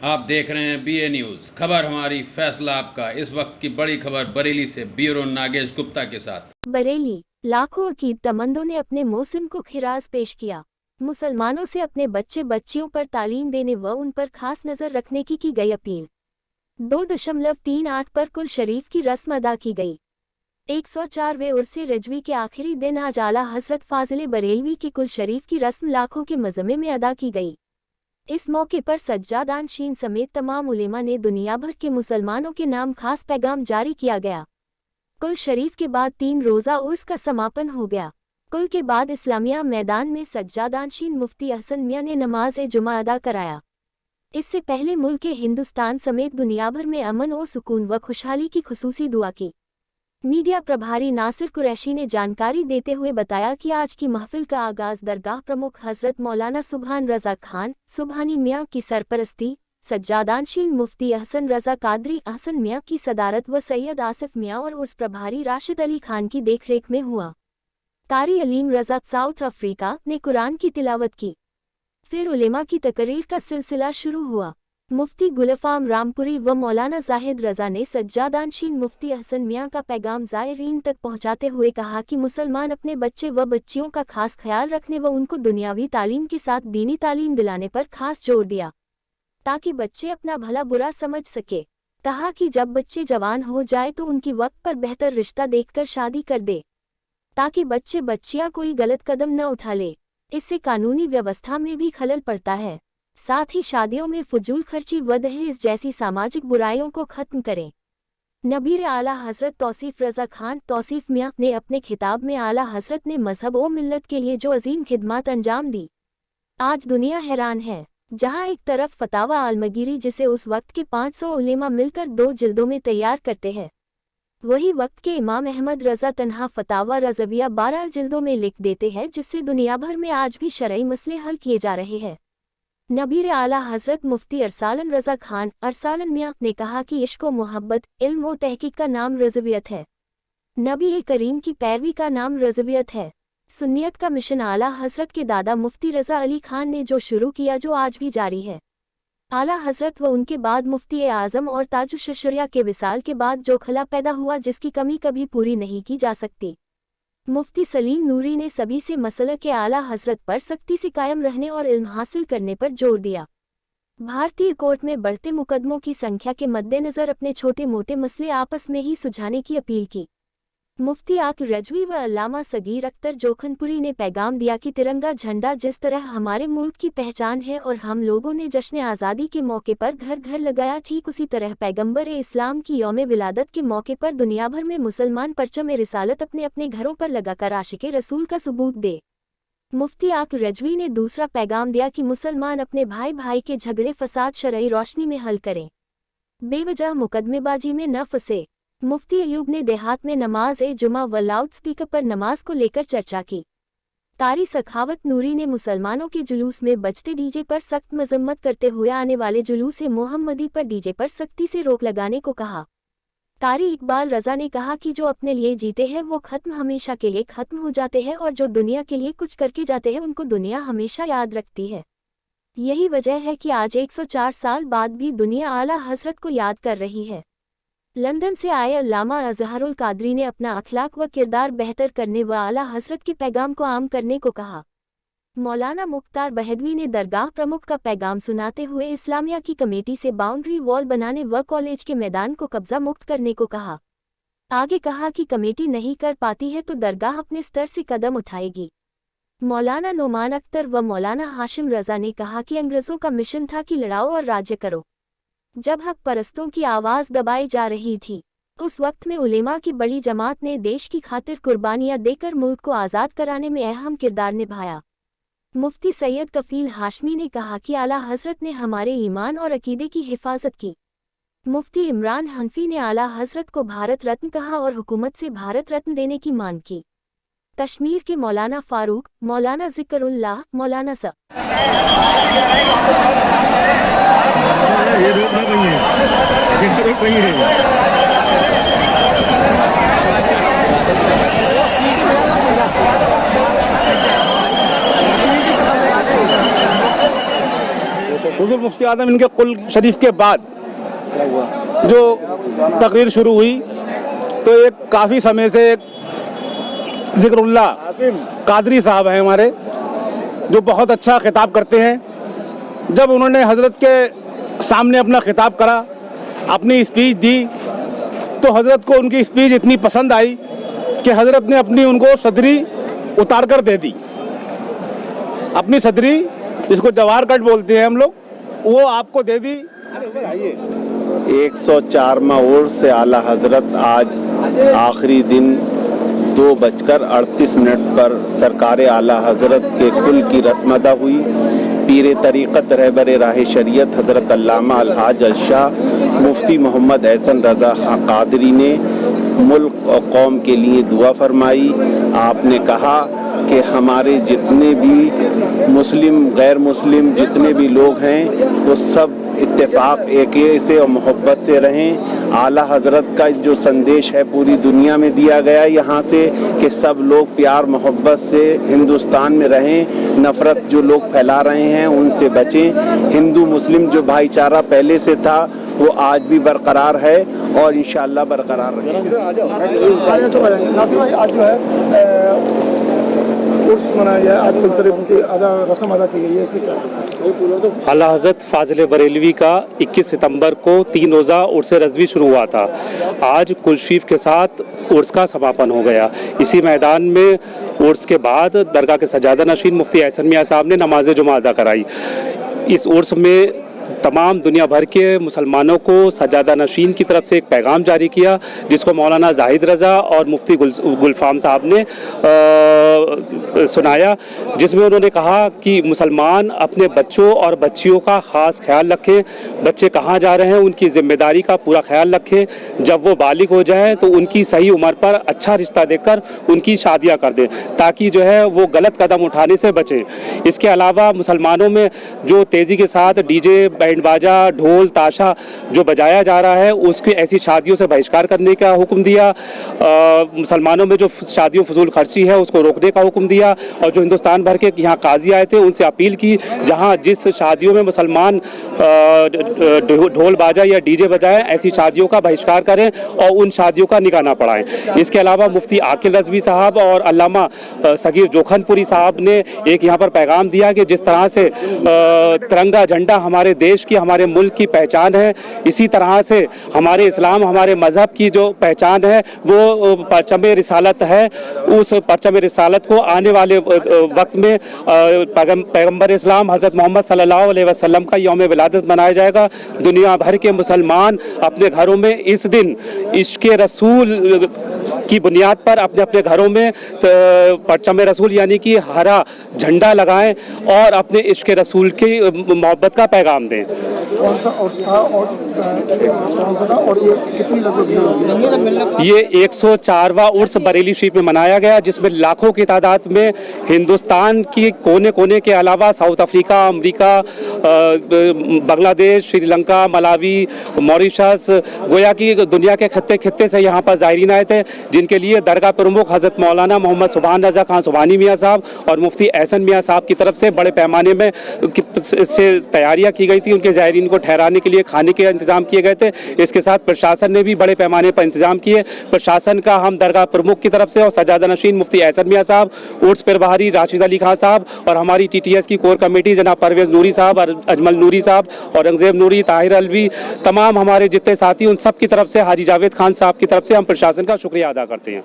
आप देख रहे हैं बीए न्यूज, खबर हमारी फैसला आपका। इस वक्त की बड़ी खबर बरेली से ब्यूरो नागेश गुप्ता के साथ। बरेली, लाखों अकीदतमंदों ने अपने मौसम को खिराज पेश किया। मुसलमानों से अपने बच्चे बच्चियों पर तालीम देने व उन पर खास नजर रखने की गई अपील। 2.38 पर कुल शरीफ की रस्म अदा की गई। 104वें उर्से रजवी के आखिरी दिन आज आला हजरत फाजिल बरेलवी की कुल शरीफ की रस्म लाखों के मजमे में अदा की गई। इस मौके पर सज्जादानशीन समेत तमाम उलेमा ने दुनिया भर के मुसलमानों के नाम खास पैगाम जारी किया गया। कुल शरीफ के बाद 3 रोज़ा उर्स का समापन हो गया। कुल के बाद इस्लामिया मैदान में सज्जादानशीन मुफ्ती अहसन मियां ने नमाज-ए-जुमा अदा कराया। इससे पहले मुल्क के हिंदुस्तान समेत दुनिया भर में अमन और सुकून व खुशहाली की खुसूसी दुआ की। मीडिया प्रभारी नासिर कुरैशी ने जानकारी देते हुए बताया कि आज की महफिल का आगाज दरगाह प्रमुख हजरत मौलाना सुभान रजा खान सुभानी मियां की सरपरस्ती, सज्जादानशीन मुफ्ती अहसन रजा कादरी अहसन मियां की सदारत व सैयद आसिफ मियां और उर्स प्रभारी राशिद अली खान की देखरेख में हुआ। कारी अलीम रजा साउथ अफ्रीका ने कुरान की तिलावत की। फिर उलेमा की तकरीर का सिलसिला शुरू हुआ। मुफ्ती गुलफाम रामपुरी व मौलाना जाहिद रजा ने सज्जादानशीन मुफ्ती अहसन मियां का पैगाम ज़ायरीन तक पहुंचाते हुए कहा कि मुसलमान अपने बच्चे व बच्चियों का खास ख्याल रखने व उनको दुनियावी तालीम के साथ दीनी तालीम दिलाने पर खास जोर दिया, ताकि बच्चे अपना भला बुरा समझ सके। कहा कि जब बच्चे जवान हो जाए तो उनकी वक्त पर बेहतर रिश्ता देखकर शादी कर दे, ताकि बच्चे बच्चियां कोई गलत कदम न उठा ले। इससे कानूनी व्यवस्था में भी खलल पड़ता है। साथ ही शादियों में फजूल खर्ची व दहेज जैसी सामाजिक बुराइयों को खत्म करें। नबीर आला हजरत तौसीफ रजा खान तौसीफ मियां ने अपने खिताब में आला हजरत ने मजहब व मिल्लत के लिए जो अजीम खिदमत अंजाम दी, आज दुनिया हैरान है। जहां एक तरफ फतावा आलमगीरी जिसे उस वक्त के 500 उलेमा मिलकर 2 जिल्दों में तैयार करते हैं, वही वक्त के इमाम अहमद रजा तन्हा फतावा रज़विया 12 जिल्दों में लिख देते हैं, जिससे दुनिया भर में आज भी शरई मसले हल किए जा रहे हैं। नबीर आला हजरत मुफ्ती अरसालन रजा खान अरसालन मियां ने कहा कि इश्क व मोहब्बत, इल्म व तहकीक का नाम रज़वियत है। नबी करीम की पैरवी का नाम रज़वियत है। सुन्नियत का मिशन आला हजरत के दादा मुफ्ती रजा अली खान ने जो शुरू किया, जो आज भी जारी है। आला हजरत व उनके बाद मुफ्ती आज़म और ताजुश्शरिया के विसाल के बाद जो खला पैदा हुआ, जिसकी कमी कभी पूरी नहीं की जा सकती। मुफ्ती सलीम नूरी ने सभी से मसला के आला हजरत पर सख्ती से कायम रहने और इल्म हासिल करने पर जोर दिया। भारतीय कोर्ट में बढ़ते मुकदमों की संख्या के मद्देनज़र अपने छोटे मोटे मसले आपस में ही सुलझाने की अपील की। मुफ्ती आक रजवी व अल्लामा सगीर अख्तर जोखनपुरी ने पैगाम दिया कि तिरंगा झंडा जिस तरह हमारे मुल्क की पहचान है और हम लोगों ने जश्न आज़ादी के मौके पर घर घर लगाया, ठीक उसी तरह पैगंबर इस्लाम की यौम विलादत के मौके पर दुनिया भर में मुसलमान परचम रिसालत अपने अपने घरों पर लगाकर आशिके रसूल का सबूत दे। मुफ्ती आक रजवी ने दूसरा पैगाम दिया कि मुसलमान अपने भाई भाई के झगड़े फसाद शरई रोशनी में हल करें, बेवजह मुकदमेबाजी में न फंसे। मुफ्ती अयूब ने देहात में नमाज-ए-जुमा व लाउड स्पीकर पर नमाज को लेकर चर्चा की। कारी सखावत नूरी ने मुसलमानों के जुलूस में बजते डीजे पर सख्त मजम्मत करते हुए आने वाले जुलूस मोहम्मदी पर डीजे पर सख्ती से रोक लगाने को कहा। कारी इकबाल रजा ने कहा कि जो अपने लिए जीते हैं वो खत्म हमेशा के लिए खत्म हो जाते हैं, और जो दुनिया के लिए कुछ करके जाते हैं उनको दुनिया हमेशा याद रखती है। यही वजह है कि आज 104 साल बाद भी दुनिया आला हजरत को याद कर रही है। लंदन से आए अल्लामा अजहरुल कादरी ने अपना अखलाक व किरदार बेहतर करने व आला हजरत के पैगाम को आम करने को कहा। मौलाना मुख्तार बहदवी ने दरगाह प्रमुख का पैगाम सुनाते हुए इस्लामिया की कमेटी से बाउंड्री वॉल बनाने व कॉलेज के मैदान को कब्जा मुक्त करने को कहा। आगे कहा कि कमेटी नहीं कर पाती है तो दरगाह अपने स्तर से कदम उठाएगी। मौलाना नोमान अख्तर व मौलाना हाशिम रजा ने कहा कि अंग्रेजों का मिशन था कि लड़ाओ और राज्य करो। जब हक परस्तों की आवाज़ दबाई जा रही थी, उस वक्त में उलेमा की बड़ी जमात ने देश की खातिर कुर्बानियां देकर मुल्क को आज़ाद कराने में अहम किरदार निभाया। मुफ्ती सैयद कफील हाशमी ने कहा कि आला हजरत ने हमारे ईमान और अकीदे की हिफाजत की। मुफ्ती इमरान हनफी ने आला हजरत को भारत रत्न कहा और हुकूमत से भारत रत्न देने की मांग की। कश्मीर के मौलाना फारूक, मौलाना जिक्रुल्लाह, मौलाना स ये रोकना नहीं है, चिंता नहीं है। बुजुर्ग मुफ्ती आजम इनके कुल शरीफ के बाद जो तकरीर शुरू हुई तो एक काफ़ी समय से एक ज़िक्रुल्लाह कादरी साहब हैं हमारे, जो बहुत अच्छा खिताब करते हैं। जब उन्होंने हज़रत के सामने अपना खिताब करा, अपनी स्पीच दी, तो हज़रत को उनकी स्पीच इतनी पसंद आई कि हज़रत ने अपनी उनको सदरी उतार कर दे दी। अपनी सदरी, जिसको जवाहर कट बोलते हैं हम लोग, वो आपको दे दी। 104वां उर्स से आला हज़रत आज आखिरी दिन 2:38 पर सरकार आला हज़रत के कुल की रस्म अदा हुई। पीर तरीक़त रहबर राह शरीयत हज़रत अल्लामा अलहाज अलशाह मुफ्ती मोहम्मद एहसन रज़ा खां कादरी ने मुल्क और कौम के लिए दुआ फरमाई। आपने कहा कि हमारे जितने भी मुस्लिम गैर मुस्लिम जितने भी लोग हैं वो सब इत्तेफाक एक से और मोहब्बत से रहें। आला हज़रत का जो संदेश है पूरी दुनिया में दिया गया यहाँ से कि सब लोग प्यार मोहब्बत से हिंदुस्तान में रहें, नफ़रत जो लोग फैला रहे हैं उनसे बचें। हिंदू मुस्लिम जो भाईचारा पहले से था वो आज भी बरकरार है और इंशाअल्लाह बरकरार रहेगा। आला हज़रत फ़ाज़िल बरेलवी का 21 सितंबर को 3 रोज़ा उर्स रज़वी शुरू हुआ था। आज कुल शरीफ के साथ उर्स का समापन हो गया। इसी मैदान में उर्स के बाद दरगाह के सजादा नशीन मुफ्ती एहसन मियाँ साहब ने नमाज जुमा अदा कराई। इस उर्स में तमाम दुनिया भर के मुसलमानों को सजादा नशीन की तरफ से एक पैगाम जारी किया, जिसको मौलाना जाहिद रज़ा और मुफ्ती गुलफाम साहब ने सुनाया, जिसमें उन्होंने कहा कि मुसलमान अपने बच्चों और बच्चियों का ख़ास ख्याल रखें। बच्चे कहाँ जा रहे हैं उनकी ज़िम्मेदारी का पूरा ख्याल रखें। जब वो बालिग हो जाए तो उनकी सही उम्र पर अच्छा रिश्ता देकर उनकी शादियाँ कर दें, ताकि जो है वो गलत कदम उठाने से बचें। इसके अलावा मुसलमानों में जो तेज़ी के साथ डीजे बैंड बाजा ढोल ताशा जो बजाया जा रहा है उसकी ऐसी शादियों से बहिष्कार करने का हुक्म दिया। मुसलमानों में जो शादियों फजूल खर्ची है उसको रोकने का हुक्म दिया। और जो हिंदुस्तान भर के यहाँ काजी आए थे उनसे अपील की, जहाँ जिस शादियों में मुसलमान ढोल बाजा या डीजे बजाएं ऐसी शादियों का बहिष्कार करें और उन शादियों का निकाह ना पढ़ाएं। इसके अलावा मुफ्ती आकिल रज़वी साहब और अल्लामा सगीर जोखनपुरी साहब ने एक यहाँ पर पैगाम दिया कि जिस तरह से तिरंगा झंडा हमारे देश की हमारे मुल्क की पहचान है, इसी तरह से हमारे इस्लाम हमारे मज़हब की जो पहचान है वो परचम रिसालत है। उस परचम रिसालत को आने वाले वक्त में पैगम्बर इस्लाम हज़रत मोहम्मद सल्लल्लाहु अलैहि वसल्लम का यौम विलादत मनाया जाएगा। दुनिया भर के मुसलमान अपने घरों में इस दिन इश्क़ रसूल की बुनियाद पर अपने अपने घरों में परचम रसूल यानी कि हरा झंडा लगाएं और अपने इश्क़ रसूल की मोहब्बत का पैगाम दें। ये 104वां उर्स बरेली शरीफ में मनाया गया, जिसमें लाखों की तादाद में हिंदुस्तान की कोने कोने के अलावा south Africa, America, Bangladesh, Sri Lanka, Malawi, Mauritius, गोया की दुनिया के खत्ते खत्ते से यहाँ पर ज़ायरीन आए थे, जिनके लिए दरगाह प्रमुख हज़रत मौलाना मोहम्मद सुभान रज़ा खां सुभानी मियाँ साहब और मुफ्ती एहसन मियाँ साहब की तरफ से बड़े पैमाने में से तैयारियां की गई थी। उनके ज़ायरीन को ठहराने के लिए खाने के इंतज़ाम किए गए थे। इसके साथ प्रशासन ने भी बड़े पैमाने पर इंतज़ाम किए। प्रशासन का हम दरगाह प्रमुख की तरफ से और सजादा नशीन मुफ्ती एहसन मियाँ साहब, उर्स पिरबहारी राशिद अली खां साहब और हमारी TTS की कोर कमेटी जनाब परवेज़ नूरी साहब, अजमल नूरी साहब, औरंगज़ेब नूरी, ताहिर अलवी, तमाम हमारे जितने साथी उन सब की तरफ से हाजी जावेद खान साहब की तरफ से हम प्रशासन का शुक्रिया अदा करते हैं।